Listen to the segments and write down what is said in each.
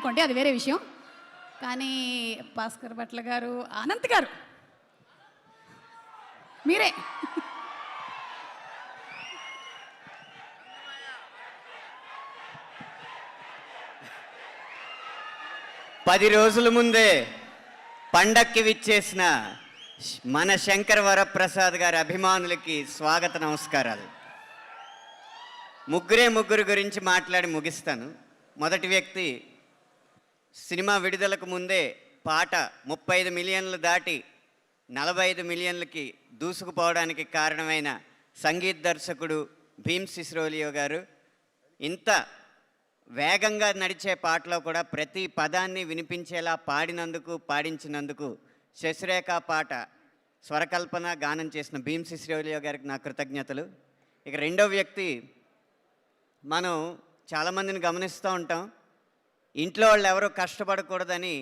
అనుకోండి, అది వేరే విషయం. కానీ భాస్కర్ భట్ల గారు, అనంత్ గారు, మీరే. పది రోజుల ముందే పండక్కి విచ్చేసిన మన శంకర్ వరప్రసాద్ గారి అభిమానులకి స్వాగత నమస్కారాలు. ముగ్గురు గురించి మాట్లాడి ముగిస్తాను. మొదటి వ్యక్తి, సినిమా విడుదలకు ముందే పాట 35 మిలియన్లు దాటి 45 మిలియన్లకి దూసుకుపోవడానికి కారణమైన సంగీత దర్శకుడు భీమ్ సిస్రోలియో గారు. ఇంత వేగంగా నడిచే పాటలో కూడా ప్రతి పదాన్ని వినిపించేలా పాడించినందుకు శశిరేఖ పాట స్వరకల్పన గానం చేసిన భీమ్ సిస్రోలియో గారికి నా కృతజ్ఞతలు. ఇక రెండో వ్యక్తి, మనం చాలామందిని గమనిస్తూ ఉంటాం, ఇంట్లో వాళ్ళు ఎవరో కష్టపడకూడదని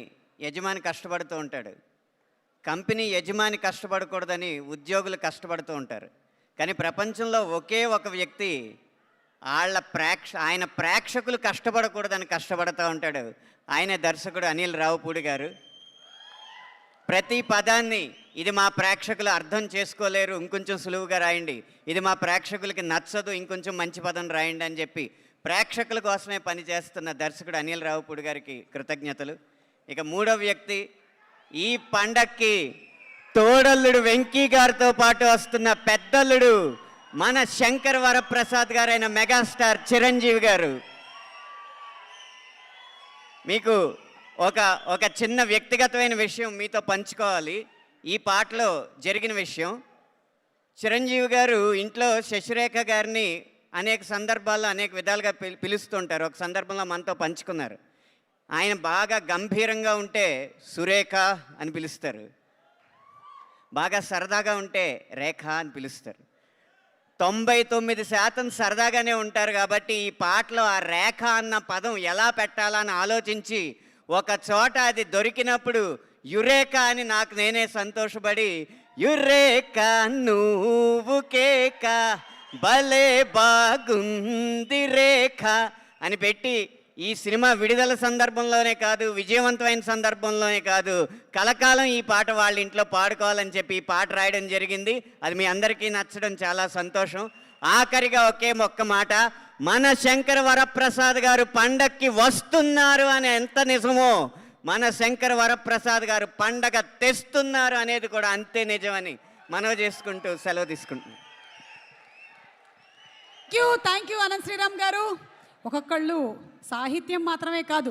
యజమాని కష్టపడుతూ ఉంటాడు, కంపెనీ యజమాని కష్టపడకూడదని ఉద్యోగులు కష్టపడుతూ ఉంటారు. కానీ ప్రపంచంలో ఒకే ఒక వ్యక్తి ఆయన ప్రేక్షకులు కష్టపడకూడదని కష్టపడుతూ ఉంటాడు. ఆయన దర్శకుడు అనిల్ రావుపూడి గారు. ప్రతి పదాన్ని ఇది మా ప్రేక్షకులు అర్థం చేసుకోలేరు, ఇంకొంచెం సులువుగా రాయండి, ఇది మా ప్రేక్షకులకి నచ్చదు, ఇంకొంచెం మంచి పదం రాయండి అని చెప్పి ప్రేక్షకుల కోసమే పనిచేస్తున్న దర్శకుడు అనిల్ రావుపూడి గారికి కృతజ్ఞతలు. ఇక మూడో వ్యక్తి, ఈ పండక్కి తోడల్లుడు వెంకీ గారితో పాటు వస్తున్న పెద్దల్లుడు మన శంకర్ వరప్రసాద్ గారైన మెగాస్టార్ చిరంజీవి గారు. మీకు ఒక చిన్న వ్యక్తిగతమైన విషయం మీతో పంచుకోవాలి. ఈ పాటలో జరిగిన విషయం, చిరంజీవి గారు ఇంట్లో శశిరేఖ గారిని అనేక సందర్భాల్లో అనేక విధాలుగా పిలుస్తుంటారు. ఒక సందర్భంలో మనతో పంచుకున్నారు. ఆయన బాగా గంభీరంగా ఉంటే సురేఖ అని పిలుస్తారు, బాగా సరదాగా ఉంటే రేఖ అని పిలుస్తారు. 99% సరదాగానే ఉంటారు. కాబట్టి ఈ పాటలో ఆ రేఖ అన్న పదం ఎలా పెట్టాలా అని ఆలోచించి ఒక చోట అది దొరికినప్పుడు యురేఖ అని నాకు నేనే సంతోషపడి, యురేఖ నువ్వు కేక భలే బాగుంది రేఖ అని పెట్టి ఈ సినిమా విడుదల సందర్భంలోనే కాదు, విజయవంతమైన సందర్భంలోనే కాదు, కలకాలం ఈ పాట వాళ్ళ ఇంట్లో పాడుకోవాలని చెప్పి ఈ పాట రాయడం జరిగింది. అది మీ అందరికీ నచ్చడం చాలా సంతోషం. ఆఖరిగా ఒక్క మాట, మన శంకర్ వరప్రసాద్ గారు పండక్కి వస్తున్నారు అని ఎంత నిజమో, మన శంకర్ వరప్రసాద్ గారు పండగ తెస్తున్నారు అనేది కూడా అంతే నిజమని మనవి చేసుకుంటూ సెలవు తీసుకుంటున్నాను. థ్యాంక్ యూ అనంత్ శ్రీరామ్ గారు. ఒక్కొక్కళ్ళు సాహిత్యం మాత్రమే కాదు,